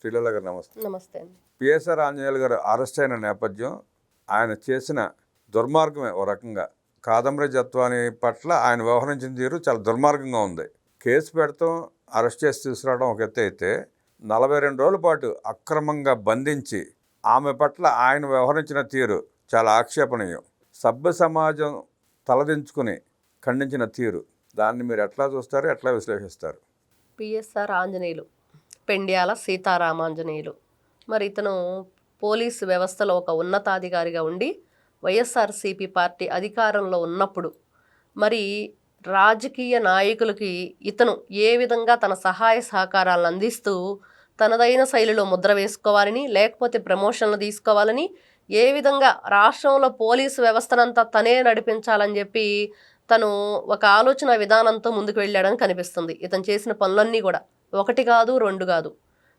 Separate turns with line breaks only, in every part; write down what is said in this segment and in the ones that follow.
శ్రీలీల గారు నమస్తే.
నమస్తే అండి.
పిఎస్ఆర్ ఆంజనేయులు గారు అరెస్ట్ అయిన నేపథ్యం, ఆయన చేసిన దుర్మార్గమే ఓ రకంగా. కాదంబరి జత్వాని పట్ల ఆయన వ్యవహరించిన తీరు చాలా దుర్మార్గంగా ఉంది. కేసు పెడతాం, అరెస్ట్ చేసి తీసుకురావడం ఒక ఎత్తు అయితే, 42 రోజుల పాటు అక్రమంగా బంధించి ఆమె పట్ల ఆయన వ్యవహరించిన తీరు చాలా ఆక్షేపణీయం. సభ్య సమాజం తలదించుకుని ఖండించిన తీరు, దాన్ని మీరు ఎట్లా చూస్తారు, ఎట్లా విశ్లేషిస్తారు?
పిఎస్ఆర్ ఆంజనేయులు, పెండ్యాల సీతారామాంజనేయులు. మరి ఇతను పోలీసు వ్యవస్థలో ఒక ఉన్నతాధికారిగా ఉండి వైఎస్ఆర్సీపీ పార్టీ అధికారంలో ఉన్నప్పుడు మరి రాజకీయ నాయకులకి ఇతను ఏ విధంగా తన సహాయ సహకారాలను అందిస్తూ తనదైన శైలిలో ముద్ర వేసుకోవాలని, లేకపోతే ప్రమోషన్లు తీసుకోవాలని, ఏ విధంగా రాష్ట్రంలో పోలీసు వ్యవస్థనంతా తనే నడిపించాలని చెప్పి తను ఒక ఆలోచన విధానంతో ముందుకు వెళ్ళాడని కనిపిస్తుంది. ఇతను చేసిన పనులన్నీ కూడా 1 కాదు 2 కాదు,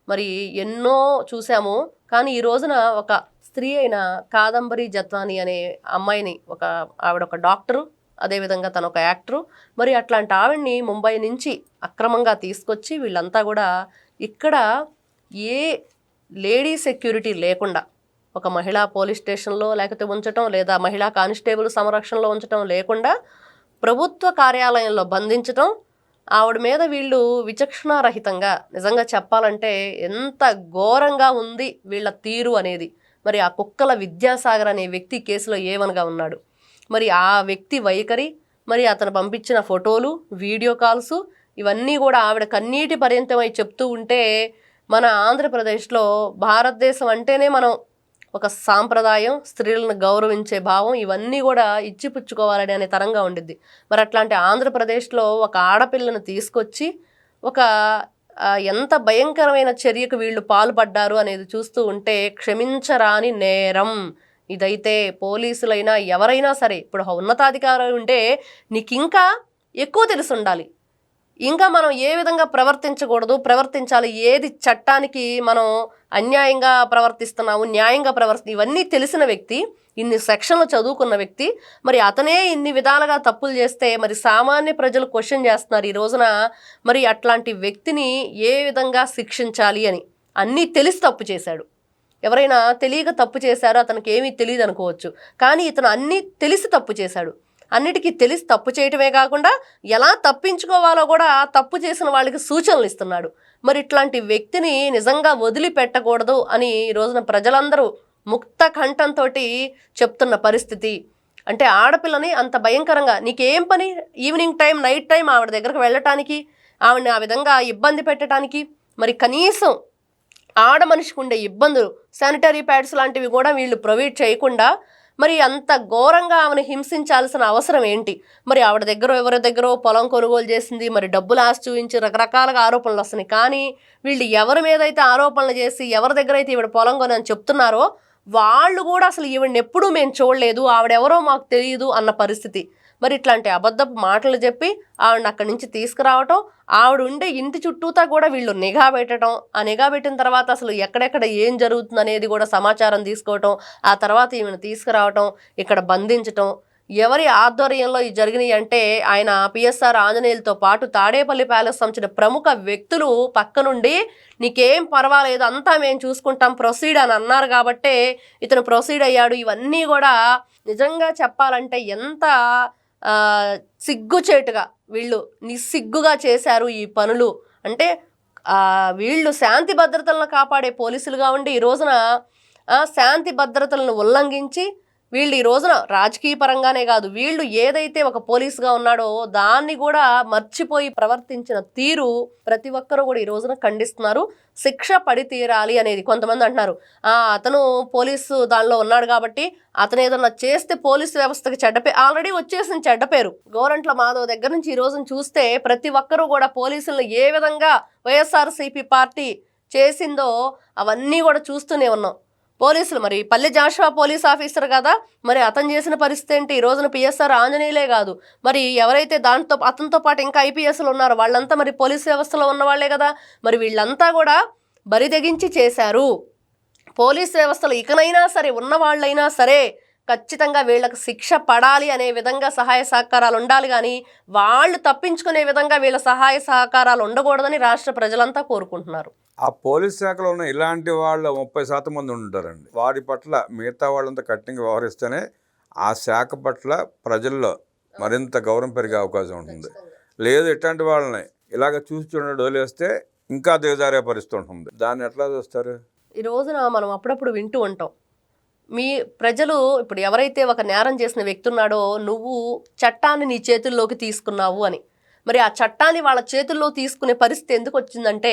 మరి ఎన్నో చూసాము. కానీ ఈ రోజున ఒక స్త్రీ అయిన కాదంబరి జత్వాని అనే అమ్మాయిని, ఆవిడ ఒక డాక్టరు, అదేవిధంగా తను ఒక యాక్టరు. మరి అట్లాంటి ఆవిడ్ని ముంబై నుంచి అక్రమంగా తీసుకొచ్చి వీళ్ళంతా కూడా ఇక్కడ ఏ లేడీ సెక్యూరిటీ లేకుండా ఒక మహిళా పోలీస్ స్టేషన్లో లేకపోతే ఉంచటం, లేదా మహిళా కానిస్టేబుల్ సంరక్షణలో ఉంచటం లేకుండా ప్రభుత్వ కార్యాలయంలో బంధించటం, ఆవిడ మీద వీళ్ళు విచక్షణారహితంగా, నిజంగా చెప్పాలంటే ఎంత ఘోరంగా ఉంది వీళ్ళ తీరు అనేది. మరి ఆ కుక్కల విద్యాసాగర్ అనే వ్యక్తి కేసులో ఏవనగా ఉన్నాడు. మరి ఆ వ్యక్తి వైఖరి, మరి అతను పంపించిన ఫోటోలు, వీడియో కాల్స్, ఇవన్నీ కూడా ఆవిడ కన్నీటి పర్యంతమై చెప్తూ ఉంటే, మన ఆంధ్రప్రదేశ్లో భారతదేశం అంటేనే మనం ఒక సాంప్రదాయం, స్త్రీలను గౌరవించే భావం, ఇవన్నీ కూడా ఇచ్చిపుచ్చుకోవాలని అనే తరంగా ఉండిద్ది. మరి అట్లాంటి ఆంధ్రప్రదేశ్లో ఒక ఆడపిల్లను తీసుకొచ్చి ఒక ఎంత భయంకరమైన చర్యకు వీళ్ళు పాల్పడ్డారు అనేది చూస్తూ ఉంటే క్షమించరాని నేరం ఇదైతే. పోలీసులైనా ఎవరైనా సరే, ఇప్పుడు ఉన్నతాధికారులు ఉంటే నీకు ఇంకా ఎక్కువ తెలిసి ఉండాలి, ఇంకా మనం ఏ విధంగా ప్రవర్తించాలి, ఏది చట్టానికి మనం అన్యాయంగా ప్రవర్తిస్తున్నాము, న్యాయంగా ఇవన్నీ తెలిసిన వ్యక్తి, ఇన్ని సెక్షన్లు చదువుకున్న వ్యక్తి, మరి అతనే ఇన్ని విధాలుగా తప్పులు చేస్తే మరి సామాన్య ప్రజలు క్వశ్చన్ చేస్తున్నారు ఈ రోజున. మరి అట్లాంటి వ్యక్తిని ఏ విధంగా శిక్షించాలి అని. అన్నీ తెలిసి తప్పు చేశాడు. ఎవరైనా తెలియక తప్పు చేశారో అతనికి ఏమీ తెలియదు అనుకోవచ్చు, కానీ ఇతను అన్నీ తెలిసి తప్పు చేశాడు. అన్నిటికీ తెలిసి తప్పు చేయటమే కాకుండా ఎలా తప్పించుకోవాలో కూడా తప్పు చేసిన వాళ్ళకి సూచనలు ఇస్తున్నాడు. మరి ఇట్లాంటి వ్యక్తిని నిజంగా వదిలిపెట్టకూడదు అని ఈ రోజున ప్రజలందరూ ముక్త కంఠంతో చెప్తున్న పరిస్థితి. అంటే ఆడపిల్లని అంత భయంకరంగా, నీకేం పని ఈవినింగ్ టైం, నైట్ టైం ఆవిడ దగ్గరకు వెళ్ళటానికి, ఆవిడని ఆ విధంగా ఇబ్బంది పెట్టడానికి, మరి కనీసం ఆడ మనిషికి ఉండే ఇబ్బందులు, శానిటరీ ప్యాడ్స్ లాంటివి కూడా వీళ్ళు ప్రొవైడ్ చేయకుండా మరి అంత ఘోరంగా ఆమెను హింసించాల్సిన అవసరం ఏంటి? మరి ఆవిడ ఎవరి దగ్గర పొలం కొనుగోలు చేసింది, మరి డబ్బులు ఆశ చూపించి రకరకాలుగా ఆరోపణలు వస్తున్నాయి. కానీ వీళ్ళు ఎవరి మీద అయితే ఆరోపణలు చేసి ఎవరి దగ్గర అయితే ఈవిడ పొలం కొని అని చెప్తున్నారో వాళ్ళు కూడా అసలు ఈవిడని ఎప్పుడూ మేము చూడలేదు, ఆవిడెవరో మాకు తెలియదు అన్న పరిస్థితి. మరి ఇట్లాంటి అబద్ధపు మాటలు చెప్పి ఆవిడని అక్కడి నుంచి తీసుకురావటం, ఆవిడ ఉండే ఇంటి చుట్టూతా కూడా వీళ్ళు నిఘా పెట్టడం, ఆ నిఘా పెట్టిన తర్వాత అసలు ఎక్కడెక్కడ ఏం జరుగుతుంది అనేది కూడా సమాచారం తీసుకోవటం, ఆ తర్వాత ఈమెను తీసుకురావటం, ఇక్కడ బంధించటం. ఎవరి ఆధ్వర్యంలో ఈ జరిగినాయి అంటే, ఆయన పిఎస్ఆర్ ఆంజనేయులతో పాటు తాడేపల్లి ప్యాలెస్ సంబంధించిన ప్రముఖ వ్యక్తులు పక్కనుండి నీకేం పర్వాలేదు, అంతా మేము చూసుకుంటాం, ప్రొసీడ్ అని అన్నారు కాబట్టే ఇతను ప్రొసీడ్ అయ్యాడు. ఇవన్నీ కూడా నిజంగా చెప్పాలంటే ఎంత సిగ్గుచేటుగా వీళ్ళు నిస్సిగ్గుగా చేశారు ఈ పనులు. అంటే వీళ్ళు శాంతి భద్రతలను కాపాడే పోలీసులుగా ఉండి ఈ రోజున శాంతి భద్రతలను ఉల్లంఘించి వీళ్ళు ఈ రోజున రాజకీయ పరంగానే కాదు, వీళ్ళు ఏదైతే ఒక పోలీసుగా ఉన్నాడో దాన్ని కూడా మర్చిపోయి ప్రవర్తించిన తీరు ప్రతి ఒక్కరూ కూడా ఈ రోజున ఖండిస్తున్నారు. శిక్ష పడి తీరాలి అనేది. కొంతమంది అంటున్నారు అతను పోలీసు దానిలో ఉన్నాడు కాబట్టి అతను ఏదన్నా చేస్తే పోలీసు వ్యవస్థకి ఆల్రెడీ వచ్చేసిన చెడ్డ పేరు. గోరంట్ల మాధవ్ దగ్గర నుంచి ఈ రోజున చూస్తే ప్రతి ఒక్కరూ కూడా పోలీసులను ఏ విధంగా వైఎస్ఆర్సీపీ పార్టీ చేసిందో అవన్నీ కూడా చూస్తూనే ఉన్నాం. పోలీసులు మరి పల్లె జాషువా పోలీస్ ఆఫీసర్ కదా, మరి అతను చేసిన పరిస్థితి ఏంటి? ఈ రోజున పిఎస్ఆర్ ఆంజనేయులే కాదు, మరి ఎవరైతే అతనితో పాటు ఇంకా ఐపీఎస్లు ఉన్నారో వాళ్ళంతా మరి పోలీస్ వ్యవస్థలో ఉన్న వాళ్ళే కదా. మరి వీళ్ళంతా కూడా బరిదెగించి చేశారు. పోలీస్ వ్యవస్థలో ఇకనైనా సరే ఉన్నవాళ్ళైనా సరే ఖచ్చితంగా వీళ్ళకి శిక్ష పడాలి అనే విధంగా సహాయ సహకారాలు ఉండాలి, కానీ వాళ్ళు తప్పించుకునే విధంగా వీళ్ళ సహాయ సహకారాలు ఉండకూడదని రాష్ట్ర ప్రజలంతా కోరుకుంటున్నారు.
ఆ పోలీస్ శాఖలో ఉన్న ఇలాంటి వాళ్ళు 30% మంది ఉంటారండి. వారి పట్ల మిగతా వాళ్ళంతా కఠినంగా వ్యవహరిస్తేనే ఆ శాఖ పట్ల ప్రజల్లో మరింత గౌరవం పెరిగే అవకాశం ఉంటుంది. లేదు ఇట్లాంటి వాళ్ళని ఇలాగ చూసి చూడండి వదిలేస్తే ఇంకా దిగజారే పరిస్థితి ఉంటుంది. దాన్ని ఎట్లా చూస్తారు?
ఈ రోజున మనం అప్పుడప్పుడు వింటూ ఉంటాం, మీ ప్రజలు ఇప్పుడు ఎవరైతే ఒక నేరం చేసిన వ్యక్తి ఉన్నాడో నువ్వు చట్టాన్ని నీ చేతుల్లోకి తీసుకున్నావు అని. మరి ఆ చట్టాన్ని వాళ్ళ చేతుల్లో తీసుకునే పరిస్థితి ఎందుకు వచ్చిందంటే,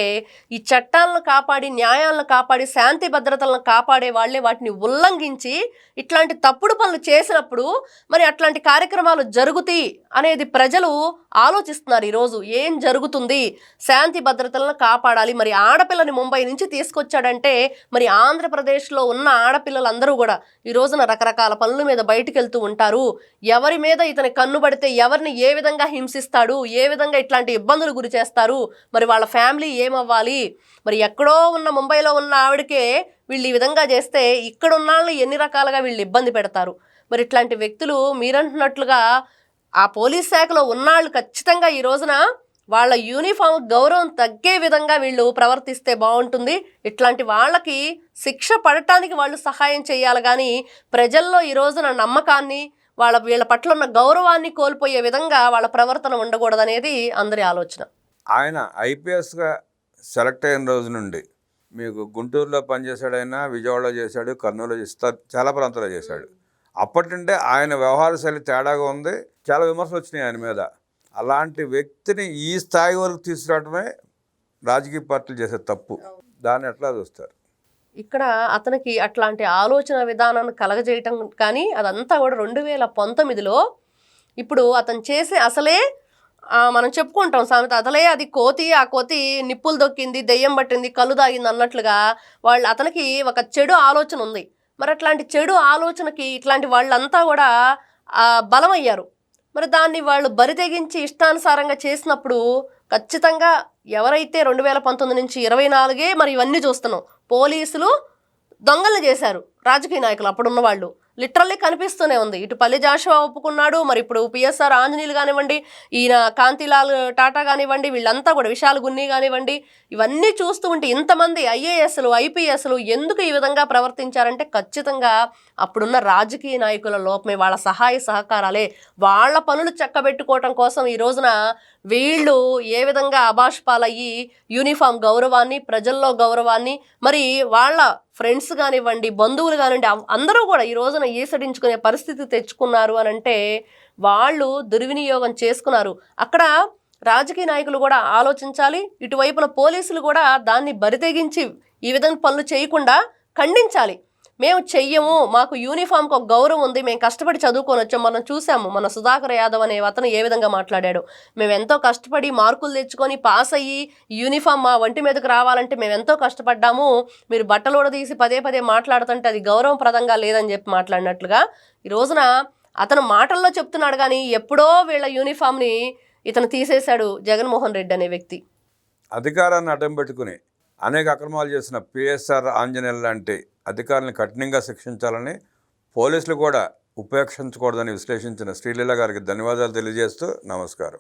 ఈ చట్టాలను కాపాడి, న్యాయాలను కాపాడి, శాంతి భద్రతలను కాపాడే వాళ్ళే వాటిని ఉల్లంఘించి ఇట్లాంటి తప్పుడు పనులు చేసినప్పుడు మరి అట్లాంటి కార్యక్రమాలు జరుగుతాయి అనేది ప్రజలు ఆలోచిస్తున్నారు. ఈరోజు ఏం జరుగుతుంది, శాంతి భద్రతలను కాపాడాలి. మరి ఆడపిల్లని ముంబై నుంచి తీసుకొచ్చాడంటే మరి ఆంధ్రప్రదేశ్లో ఉన్న ఆడపిల్లలందరూ కూడా ఈ రోజున రకరకాల పనుల మీద బయటకు వెళ్తూ ఉంటారు. ఎవరి మీద ఇతని కన్ను పడితే ఎవరిని ఏ విధంగా హింసిస్తాడు, ఏ విధంగా ఇట్లాంటి ఇబ్బందులు గురి చేస్తారు, మరి వాళ్ళ ఫ్యామిలీ ఏమవ్వాలి. మరి ఎక్కడో ఉన్న ముంబైలో ఉన్న ఆవిడకే వీళ్ళు ఈ విధంగా చేస్తే ఇక్కడ ఉన్న వాళ్ళని ఎన్ని రకాలుగా వీళ్ళు ఇబ్బంది పెడతారు. మరి ఇట్లాంటి వ్యక్తులు మీరంటున్నట్లుగా ఆ పోలీస్ శాఖలో ఉన్నాళ్ళు ఖచ్చితంగా ఈ రోజున వాళ్ళ యూనిఫామ్ గౌరవం తగ్గే విధంగా వీళ్ళు ప్రవర్తిస్తే బాగుంటుంది. ఇట్లాంటి వాళ్ళకి శిక్ష పడటానికి వాళ్ళు సహాయం చేయాలి, కానీ ప్రజల్లో ఈ రోజున నమ్మకాన్ని, వీళ్ళ పట్ల ఉన్న గౌరవాన్ని కోల్పోయే విధంగా వాళ్ళ ప్రవర్తన ఉండకూడదనేది అందరి ఆలోచన.
ఆయన ఐపీఎస్గా సెలెక్ట్ అయిన రోజు నుండి మీకు గుంటూరులో పనిచేశాడైనా, విజయవాడలో చేశాడు, కర్నూలులో చేస్తాడు, చాలా ప్రాంతాల్లో చేశాడు. అప్పటి నుండే ఆయన వ్యవహార శైలి తేడాగా ఉంది. చాలా విమర్శలు వచ్చినాయి ఆయన మీద. అలాంటి వ్యక్తిని ఈ స్థాయి వరకు తీసుకురావడమే రాజకీయ పార్టీలు చేసే తప్పు. దాన్ని ఎట్లా చూస్తారు?
ఇక్కడ అతనికి అట్లాంటి ఆలోచన విధానాన్ని కలగజేయటం కానీ అదంతా కూడా 2019లో ఇప్పుడు అతను చేసే అసలే మనం చెప్పుకుంటాం సామెత, అసలే అది కోతి, ఆ కోతి నిప్పులు దొక్కింది, దెయ్యం పట్టింది, కళ్ళు దాగింది అన్నట్లుగా అతనికి ఒక చెడు ఆలోచన ఉంది. మరి అట్లాంటి చెడు ఆలోచనకి ఇట్లాంటి వాళ్ళంతా కూడా బలమయ్యారు. మరి దాన్ని వాళ్ళు బరితెగించి ఇష్టానుసారంగా చేసినప్పుడు ఖచ్చితంగా ఎవరైతే 2019 నుంచి 24 మరి ఇవన్నీ చూస్తున్నాం, పోలీసులు దొంగలు చేశారు రాజకీయ నాయకులు అప్పుడున్న వాళ్ళు. లిటరల్లీ కనిపిస్తూనే ఉంది. ఇటు పల్లి జాషువా ఒప్పుకున్నాడు, మరి ఇప్పుడు పిఎస్ఆర్ ఆంజనేయులు కానివ్వండి, ఈయన కాంతిలాల్ టాటా కానివ్వండి, వీళ్ళంతా కూడా విశాల్ గున్ని కానివ్వండి, ఇవన్నీ చూస్తూ ఉంటే ఇంతమంది ఐఏఎస్లు, ఐపీఎస్లు ఎందుకు ఈ విధంగా ప్రవర్తించారంటే ఖచ్చితంగా అప్పుడున్న రాజకీయ నాయకుల లోపమే, వాళ్ళ సహాయ సహకారాలే. వాళ్ళ పనులు చక్కబెట్టుకోవటం కోసం ఈ రోజున వీళ్ళు ఏ విధంగా అభాష్పాలయ్యి యూనిఫామ్ గౌరవాన్ని, ప్రజల్లో గౌరవాన్ని, మరి వాళ్ళ ఫ్రెండ్స్ కానివ్వండి, బంధువులు కానివ్వండి, అందరూ కూడా ఈ రోజున ఈసడించుకునే పరిస్థితి తెచ్చుకున్నారు అని అంటే వాళ్ళు దుర్వినియోగం చేసుకున్నారు. అక్కడ రాజకీయ నాయకులు కూడా ఆలోచించాలి, ఇటువైపున పోలీసులు కూడా దాన్ని బరితెగించి ఈ విధంగా పనులు చేయకుండా ఖండించాలి. మేము చెయ్యము, మాకు యూనిఫామ్కి ఒక గౌరవం ఉంది, మేము కష్టపడి చదువుకొని వచ్చాం. మనం చూసాము మన సుధాకర్ యాదవ్ అనే అతను ఏ విధంగా మాట్లాడాడు. మేము ఎంతో కష్టపడి మార్కులు తెచ్చుకొని పాస్ అయ్యి యూనిఫామ్ మా ఒంటి మీదకి రావాలంటే మేము ఎంతో కష్టపడ్డాము, మీరు బట్టలు కూడా తీసి పదే పదే మాట్లాడుతుంటే అది గౌరవప్రదంగా లేదని చెప్పి మాట్లాడినట్లుగా ఈ రోజున అతను మాటల్లో చెప్తున్నాడు, కానీ ఎప్పుడో వీళ్ళ యూనిఫామ్ని ఇతను తీసేశాడు జగన్మోహన్ రెడ్డి అనే వ్యక్తి.
అధికారాన్ని అడ్డం పెట్టుకుని అనేక అక్రమాలు చేసిన పిఎస్ఆర్ ఆంజనేయులు లాంటి అధికారులను కఠినంగా శిక్షించాలని, పోలీసులు కూడా ఉపేక్షించకూడదని విశ్లేషించిన శ్రీలీల గారికి ధన్యవాదాలు తెలియజేస్తూ నమస్కారం.